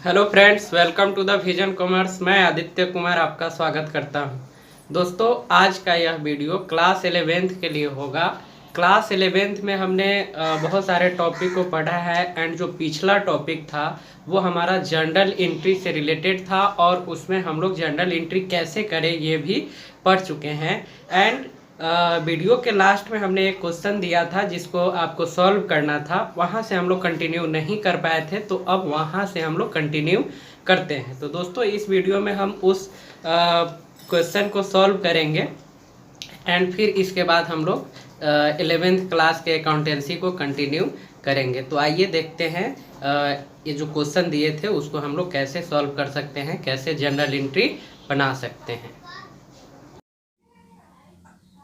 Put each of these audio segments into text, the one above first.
Hello friends, welcome to the vision commerce. मैं आदित्य कुमार आपका स्वागत करता हूं। दोस्तों, आज का यह वीडियो क्लास 11th के लिए होगा। क्लास 11th में हमने बहुत सारे टॉपिक को पढ़ा है एंड जो पिछला टॉपिक था वो हमारा जर्नल एंट्री से रिलेटेड था और उसमें हम लोग जर्नल एंट्री कैसे करें ये भी पढ़ चुके हैं। एंड वीडियो के लास्ट में हमने एक क्वेश्चन दिया था जिसको आपको सॉल्व करना था, वहाँ से हम लोग कंटिन्यू नहीं कर पाए थे, तो अब वहाँ से हम लोग कंटिन्यू करते हैं। तो दोस्तों, इस वीडियो में हम उस क्वेश्चन को सॉल्व करेंगे एंड फिर इसके बाद हम लोग 11th क्लास के अकाउंटेंसी को कंटिन्यू करेंगे। तो आइए देखते हैं ये जो क्वेश्चन दिए थे उसको हम लोग कैसे सॉल्व कर सकते हैं, कैसे जर्नल एंट्री बना सकते हैं।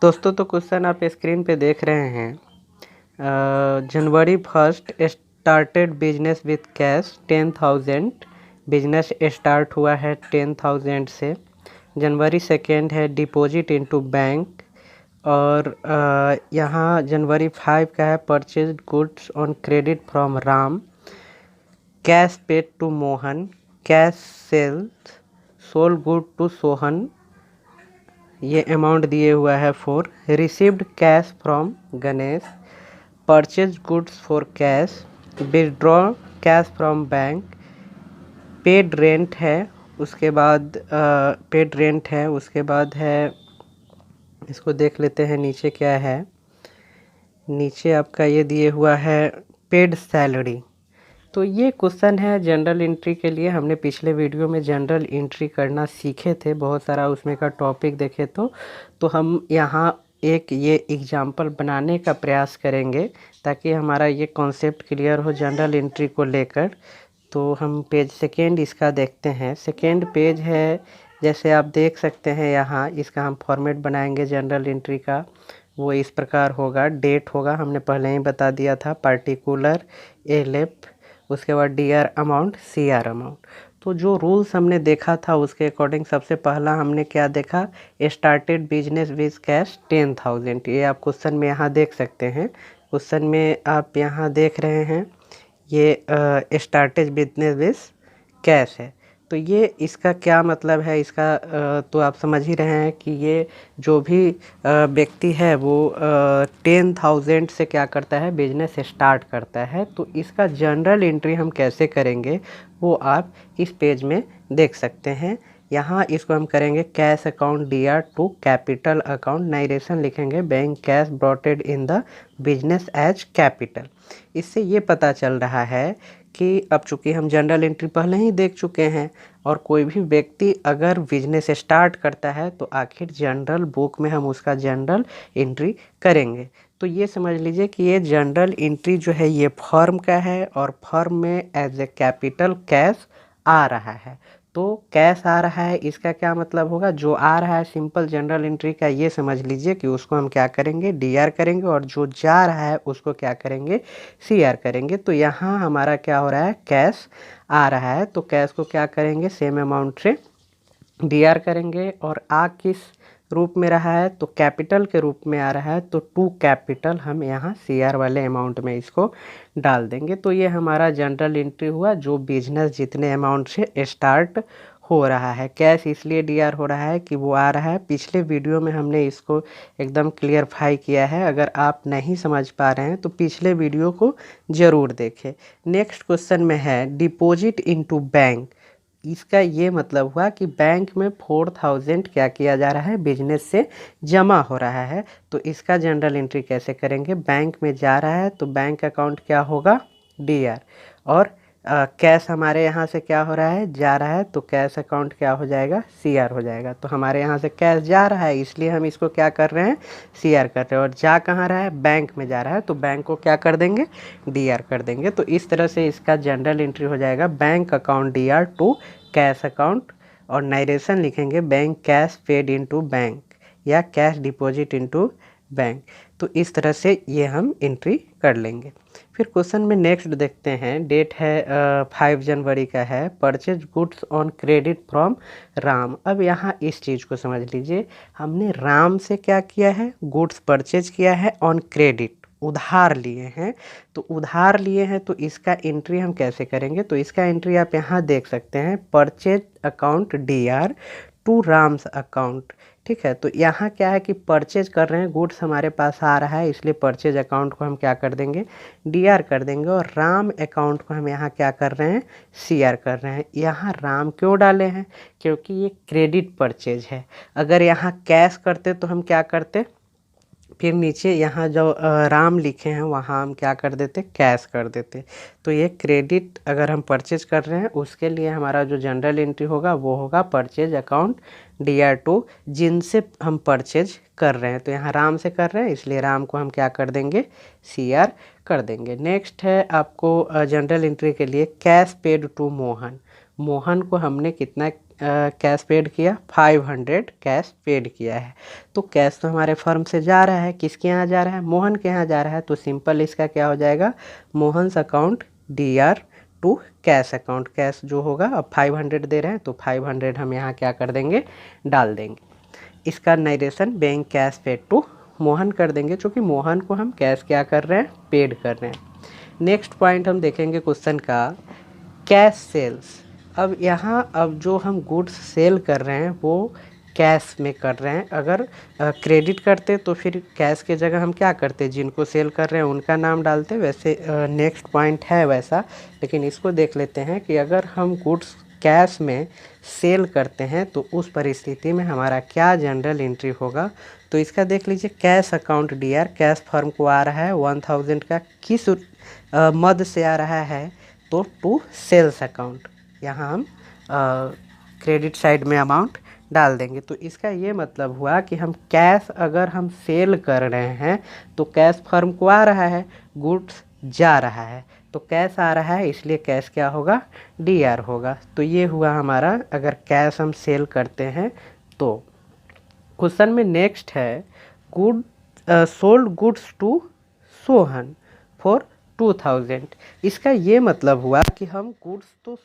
दोस्तों, तो क्वेश्चन आप स्क्रीन पे देख रहे हैं। जनवरी 1 started business with cash 10,000। Business start हुआ है 10,000 से। जनवरी 2 है डिपॉजिट इनटू बैंक। और यहाँ जनवरी 5 का है purchase goods on credit from Ram. Cash paid to Mohan. Cash sales sold good to Sohan. ये अमाउंट दिए हुआ है 4। Received cash from Ganesh. Purchase goods for cash. Withdraw cash from bank. Paid rent है, उसके बाद पेड रेंट है, उसके बाद है, इसको देख लेते हैं नीचे क्या है। नीचे आपका ये दिए हुआ है पेड सैलरी। तो ये क्वेश्चन है जनरल एंट्री के लिए। हमने पिछले वीडियो में जनरल एंट्री करना सीखे थे, बहुत सारा उसमें का टॉपिक देखे। तो हम यहाँ एक ये एग्जाम्पल बनाने का प्रयास करेंगे ताकि हमारा ये कॉन्सेप्ट क्लियर हो जनरल एंट्री को लेकर। तो हम पेज सेकेंड इसका देखते हैं। सेकेंड पेज है, जैसे आप देख सकते हैं यहाँ, इसका हम फॉर्मेट बनाएंगे जनरल एंट्री का। वो इस प्रकार होगा। डेट होगा, हमने पहले ही बता दिया था, पार्टिकुलर, एलेफ, उसके बाद डी.आर. Amount, CR. अमाउंट। तो जो रूल्स हमने देखा था उसके अकॉर्डिंग सबसे पहला हमने क्या देखा, स्टार्टेड बिजनेस विथ कैश 10,000। ये आप क्वेश्चन में यहाँ देख सकते हैं। क्वेश्चन में आप यहाँ देख रहे हैं ये स्टार्टेड बिजनेस विथ कैश है। तो ये इसका क्या मतलब है, इसका तो आप समझ ही रहे हैं कि ये जो भी व्यक्ति है वो 10,000 से क्या करता है, बिजनेस स्टार्ट करता है। तो इसका जनरल एंट्री हम कैसे करेंगे वो आप इस पेज में देख सकते हैं। यहाँ इसको हम करेंगे cash account DR. To capital account. Narration लिखेंगे bank cash brought in the business as capital. इससे ये पता चल रहा है कि अब चूँकि हम जनरल एंट्री पहले ही देख चुके हैं और कोई भी व्यक्ति अगर बिजनेस स्टार्ट करता है तो आखिर जनरल बुक में हम उसका जनरल एंट्री करेंगे। तो ये समझ लीजिए कि ये जनरल एंट्री जो है ये फर्म का है और फर्म में एज ए कैपिटल कैश आ रहा है। तो कैश आ रहा है, इसका क्या मतलब होगा, जो आ रहा है सिंपल जनरल एंट्री का ये समझ लीजिए कि उसको हम क्या करेंगे, डी.आर. करेंगे, और जो जा रहा है उसको क्या करेंगे, सी.आर. करेंगे। तो यहाँ हमारा क्या हो रहा है, कैश आ रहा है, तो कैश को क्या करेंगे, सेम अमाउंट से डी.आर. करेंगे। और आ किस रूप में रहा है, तो कैपिटल के रूप में आ रहा है, तो टू कैपिटल हम यहाँ सी.आर. वाले अमाउंट में इसको डाल देंगे। तो ये हमारा जनरल एंट्री हुआ, जो बिजनेस जितने अमाउंट से स्टार्ट हो रहा है। कैश इसलिए डी.आर. हो रहा है कि वो आ रहा है। पिछले वीडियो में हमने इसको एकदम क्लियरफाई किया है। अगर आप नहीं समझ पा रहे हैं तो पिछले वीडियो को ज़रूर देखें। नेक्स्ट क्वेश्चन में है डिपॉजिट इनटू बैंक। इसका ये मतलब हुआ कि बैंक में 4,000 क्या किया जा रहा है, बिजनेस से जमा हो रहा है। तो इसका जनरल एंट्री कैसे करेंगे, बैंक में जा रहा है तो बैंक अकाउंट क्या होगा, डी.आर. और कैश हमारे यहाँ से क्या हो रहा है, जा रहा है, तो कैश अकाउंट क्या हो जाएगा, सी.आर. हो जाएगा। तो हमारे यहाँ से कैश जा रहा है इसलिए हम इसको क्या कर रहे हैं, सी.आर. कर रहे हैं। और जा कहाँ रहा है, बैंक में जा रहा है, तो बैंक को क्या कर देंगे, डी.आर. कर देंगे। तो इस तरह से इसका जनरल एंट्री हो जाएगा bank account DR. To cash account. और नाइरेशन लिखेंगे bank cash paid into bank या कैश डिपॉजिट इनटू बैंक। तो इस तरह से ये हम एंट्री कर लेंगे। फिर क्वेश्चन में नेक्स्ट देखते हैं। डेट है 5 जनवरी का है। Purchase goods on credit from Ram. अब यहाँ इस चीज़ को समझ लीजिए, हमने राम से क्या किया है, गुड्स परचेज किया है ऑन क्रेडिट। उधार लिए हैं। तो उधार लिए हैं तो इसका एंट्री हम कैसे करेंगे, तो इसका एंट्री आप यहाँ देख सकते हैं, purchase account DR to Ram's account. ठीक है, तो यहाँ क्या है कि परचेज कर रहे हैं, गुड्स हमारे पास आ रहा है, इसलिए परचेज अकाउंट को हम क्या कर देंगे, DR कर देंगे। और राम अकाउंट को हम यहाँ क्या कर रहे हैं, CR कर रहे हैं। यहाँ राम क्यों डाले हैं, क्योंकि ये क्रेडिट परचेज है। अगर यहाँ कैश करते तो हम क्या करते, फिर नीचे यहाँ जो राम लिखे हैं वहाँ हम क्या कर देते, कैश कर देते। तो ये क्रेडिट अगर हम परचेज कर रहे हैं उसके लिए हमारा जो जनरल एंट्री होगा वो होगा परचेज अकाउंट DR टू जिनसे हम परचेज कर रहे हैं। तो यहाँ राम से कर रहे हैं इसलिए राम को हम क्या कर देंगे, CR कर देंगे। नेक्स्ट है आपको जनरल एंट्री के लिए cash paid to Mohan. Mohan को हमने कितना कैश पेड किया, 500 कैश पेड किया है। तो कैश तो हमारे फर्म से जा रहा है, किसके यहाँ जा रहा है, मोहन के यहाँ जा रहा है। तो सिंपल इसका क्या हो जाएगा, Mohan's account DR to cash account. Cash जो होगा, अब 500 दे रहे हैं तो 500 हम यहाँ क्या कर देंगे, डाल देंगे। इसका narration bank cash paid to Mohan कर देंगे, चूँकि मोहन को हम कैश क्या कर रहे हैं, पेड कर रहे हैं। नेक्स्ट पॉइंट हम देखेंगे क्वेश्चन का, कैश सेल्स। अब यहाँ अब जो हम गुड्स सेल कर रहे हैं वो कैश में कर रहे हैं। अगर क्रेडिट करते तो फिर कैश के जगह हम क्या करते, जिनको सेल कर रहे हैं उनका नाम डालते। वैसे नेक्स्ट पॉइंट है वैसा, लेकिन इसको देख लेते हैं कि अगर हम गुड्स कैश में सेल करते हैं तो उस परिस्थिति में हमारा क्या जनरल एंट्री होगा। तो इसका देख लीजिए, cash account DR, cash firm को आ रहा है 1000 का, किस मद से आ रहा है, तो टू सेल्स अकाउंट। यहाँ हम क्रेडिट साइड में अमाउंट डाल देंगे। तो इसका ये मतलब हुआ कि हम कैश अगर हम सेल कर रहे हैं तो कैश फर्म को आ रहा है, गुड्स जा रहा है, तो कैश आ रहा है इसलिए कैश क्या होगा, DR होगा। तो ये हुआ हमारा अगर कैश हम सेल करते हैं तो। क्वेश्चन में नेक्स्ट है, good sold goods to Sohan for 2000। इसका ये मतलब हुआ कि हम गुड्स तो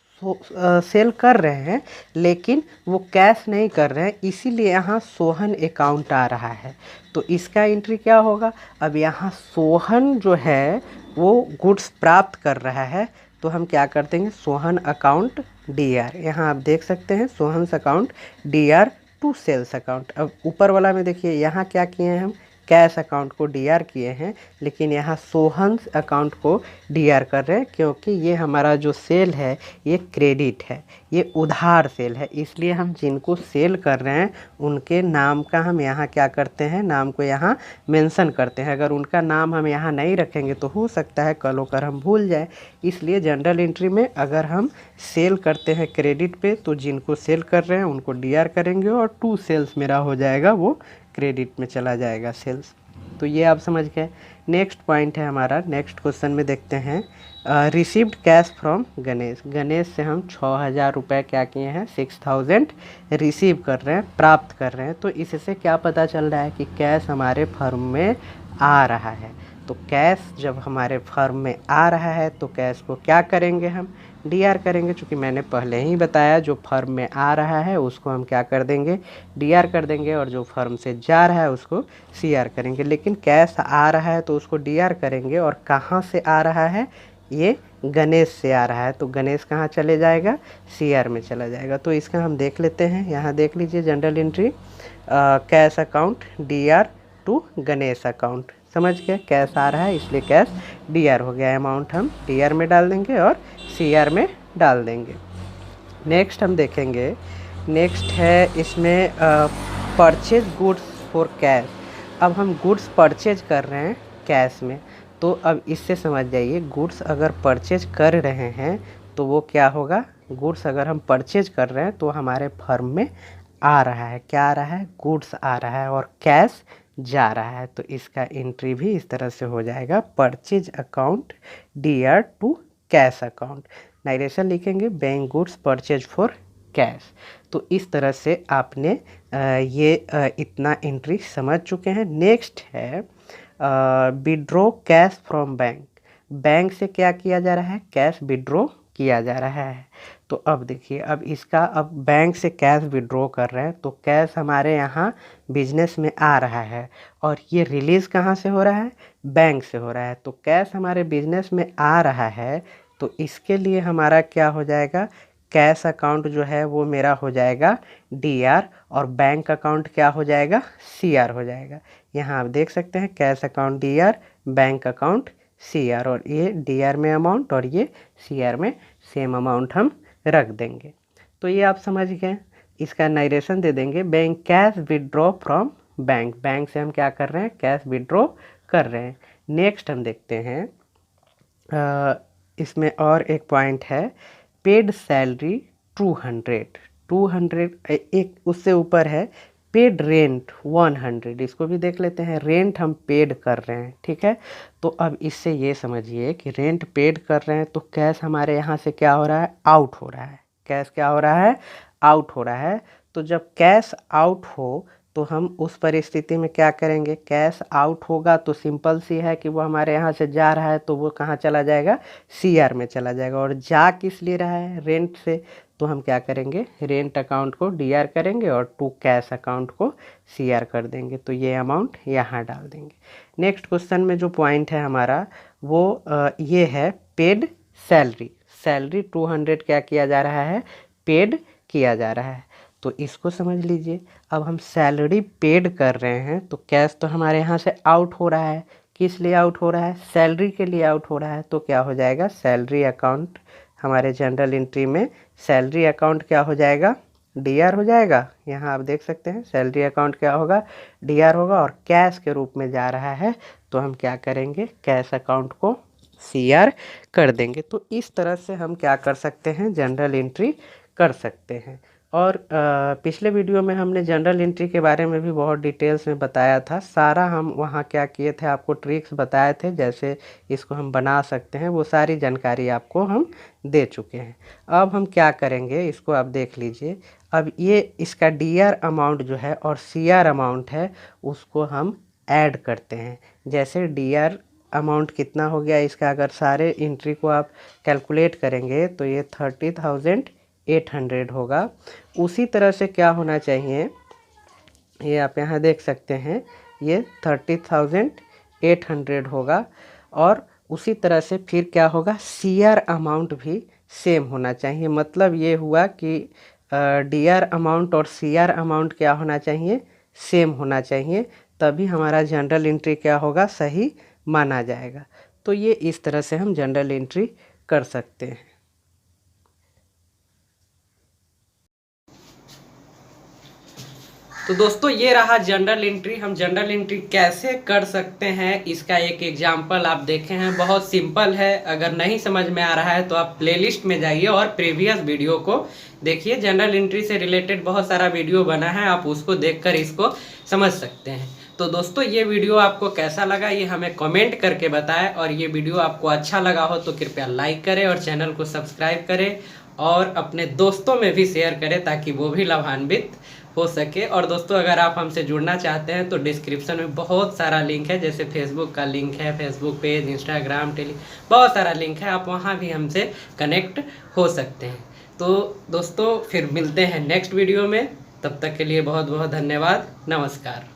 सेल कर रहे हैं लेकिन वो कैश नहीं कर रहे हैं, इसीलिए यहाँ सोहन अकाउंट आ रहा है। तो इसका एंट्री क्या होगा, अब यहाँ सोहन जो है वो गुड्स प्राप्त कर रहा है तो हम क्या कर देंगे, सोहन अकाउंट DR। यहाँ आप देख सकते हैं Sohan's account DR to sales account. अब ऊपर वाला में देखिए यहाँ क्या किए हैं, हम कैश अकाउंट को DR किए हैं, लेकिन यहाँ सोहन्स अकाउंट को DR कर रहे हैं क्योंकि ये हमारा जो सेल है ये क्रेडिट है, ये उधार सेल है। इसलिए हम जिनको सेल कर रहे हैं उनके नाम का हम यहाँ क्या करते हैं, नाम को यहाँ मेंशन करते हैं। अगर उनका नाम हम यहाँ नहीं रखेंगे तो हो सकता है कल होकर हम भूल जाए। इसलिए जनरल एंट्री में अगर हम सेल करते हैं क्रेडिट पे तो जिनको सेल कर रहे हैं उनको DR करेंगे और टू सेल्स मेरा हो जाएगा वो क्रेडिट में चला जाएगा सेल्स। तो ये आप समझ गए। नेक्स्ट पॉइंट है हमारा, नेक्स्ट क्वेश्चन में देखते हैं, received cash from Ganesh. Ganesh से हम 6000 रुपये क्या किए हैं, 6000 रिसीव कर रहे हैं, प्राप्त कर रहे हैं। तो इससे क्या पता चल रहा है कि कैश हमारे फर्म में आ रहा है। तो कैश जब हमारे फर्म में आ रहा है तो कैश को क्या करेंगे, हम DR करेंगे। चूँकि मैंने पहले ही बताया जो फर्म में आ रहा है उसको हम क्या कर देंगे, DR कर देंगे, और जो फर्म से जा रहा है उसको CR करेंगे। लेकिन कैश आ रहा है तो उसको DR करेंगे, और कहाँ से आ रहा है, ये गणेश से आ रहा है तो गणेश कहाँ चले जाएगा, CR में चला जाएगा। तो इसका हम देख लेते हैं, यहाँ देख लीजिए general entry, cash account DR to Ganesh account. समझ गए, कैश आ रहा है इसलिए कैश DR हो गया, अमाउंट हम DR में डाल देंगे और CR में डाल देंगे। नेक्स्ट हम देखेंगे, नेक्स्ट है इसमें परचेज गुड्स फॉर कैश। अब हम गुड्स परचेज कर रहे हैं कैश में, तो अब इससे समझ जाइए, गुड्स अगर परचेज कर रहे हैं तो वो क्या होगा, गुड्स अगर हम परचेज कर रहे हैं तो हमारे फर्म में आ रहा है, क्या आ रहा है, गुड्स आ रहा है और कैश जा रहा है। तो इसका एंट्री भी इस तरह से हो जाएगा, purchase account DR to cash account. Narration लिखेंगे, bank goods purchase for cash. तो इस तरह से आपने इतना एंट्री समझ चुके हैं। नेक्स्ट है withdraw cash from bank. Bank से क्या किया जा रहा है, कैश विड्रॉ किया जा रहा है। तो तो अब देखिए, अब इसका अब बैंक से कैश विड्रॉ कर रहे हैं तो कैश हमारे यहाँ बिजनेस में आ रहा है और ये रिलीज़ कहाँ से हो रहा है, बैंक से हो रहा है। तो कैश हमारे बिजनेस में आ रहा है तो इसके लिए हमारा क्या हो जाएगा, कैश अकाउंट जो है वो मेरा हो जाएगा DR और बैंक अकाउंट क्या हो जाएगा, CR हो जाएगा। यहाँ आप देख सकते हैं cash account DR, bank account CR, और ये DR में अमाउंट और ये CR में सेम अमाउंट हम रख देंगे। तो ये आप समझ गए। इसका नरेशन दे देंगे, bank cash withdraw from bank, bank से हम क्या कर रहे हैं, कैश विड्रॉ कर रहे हैं। नेक्स्ट हम देखते हैं, इसमें और एक पॉइंट है, पेड सैलरी 200, एक उससे ऊपर है पेड रेंट 100, इसको भी देख लेते हैं। रेंट हम पेड कर रहे हैं, ठीक है। तो अब इससे ये समझिए कि रेंट पेड कर रहे हैं तो कैश हमारे यहाँ से क्या हो रहा है, आउट हो रहा है। कैश क्या हो रहा है, आउट हो रहा है। तो जब कैश आउट हो तो हम उस परिस्थिति में क्या करेंगे, कैश आउट होगा तो सिंपल सी है कि वो हमारे यहाँ से जा रहा है तो वो कहाँ चला जाएगा, CR में चला जाएगा। और जा किस लिए रहा है, रेंट से, तो हम क्या करेंगे, रेंट अकाउंट को DR करेंगे और टू कैश अकाउंट को CR कर देंगे। तो ये अमाउंट यहाँ डाल देंगे। नेक्स्ट क्वेश्चन में जो पॉइंट है हमारा वो ये है पेड सैलरी, सैलरी 200 क्या किया जा रहा है, पेड किया जा रहा है। तो इसको समझ लीजिए, अब हम सैलरी पेड कर रहे हैं तो कैश तो हमारे यहाँ से आउट हो रहा है। किस लिए आउट हो रहा है, सैलरी के लिए आउट हो रहा है। तो क्या हो जाएगा, सैलरी अकाउंट हमारे जनरल एंट्री में सैलरी अकाउंट क्या हो जाएगा, DR हो जाएगा। यहाँ आप देख सकते हैं सैलरी अकाउंट क्या होगा, DR होगा। और कैश के रूप में जा रहा है तो हम क्या करेंगे, कैश अकाउंट को CR कर देंगे। तो इस तरह से हम क्या कर सकते हैं, जनरल एंट्री कर सकते हैं। और पिछले वीडियो में हमने जनरल एंट्री के बारे में भी बहुत डिटेल्स में बताया था। सारा हम वहाँ क्या किए थे, आपको ट्रिक्स बताए थे, जैसे इसको हम बना सकते हैं, वो सारी जानकारी आपको हम दे चुके हैं। अब हम क्या करेंगे, इसको आप देख लीजिए। अब ये इसका DR अमाउंट जो है और CR अमाउंट है उसको हम ऐड करते हैं। जैसे DR अमाउंट कितना हो गया इसका, अगर सारे एंट्री को आप कैलकुलेट करेंगे तो ये 30,800 होगा। उसी तरह से क्या होना चाहिए, ये आप यहाँ देख सकते हैं, ये 30,800 होगा। और उसी तरह से फिर क्या होगा, CR अमाउंट भी सेम होना चाहिए। मतलब ये हुआ कि DR अमाउंट और CR अमाउंट क्या होना चाहिए, सेम होना चाहिए, तभी हमारा जनरल एंट्री क्या होगा, सही माना जाएगा। तो ये इस तरह से हम जनरल एंट्री कर सकते हैं। तो दोस्तों ये रहा जनरल एंट्री। हम जनरल एंट्री कैसे कर सकते हैं इसका एक एग्जाम्पल आप देखे हैं, बहुत सिंपल है। अगर नहीं समझ में आ रहा है तो आप प्लेलिस्ट में जाइए और प्रीवियस वीडियो को देखिए। जनरल एंट्री से रिलेटेड बहुत सारा वीडियो बना है, आप उसको देखकर इसको समझ सकते हैं। तो दोस्तों ये वीडियो आपको कैसा लगा ये हमें कमेंट करके बताएं, और ये वीडियो आपको अच्छा लगा हो तो कृपया लाइक करें और चैनल को सब्सक्राइब करें और अपने दोस्तों में भी शेयर करें ताकि वो भी लाभान्वित हो सके। और दोस्तों अगर आप हमसे जुड़ना चाहते हैं तो डिस्क्रिप्शन में बहुत सारा लिंक है, जैसे फेसबुक का लिंक है, फेसबुक पेज, इंस्टाग्राम, बहुत सारा लिंक है, आप वहाँ भी हमसे कनेक्ट हो सकते हैं। तो दोस्तों फिर मिलते हैं नेक्स्ट वीडियो में, तब तक के लिए बहुत बहुत धन्यवाद, नमस्कार।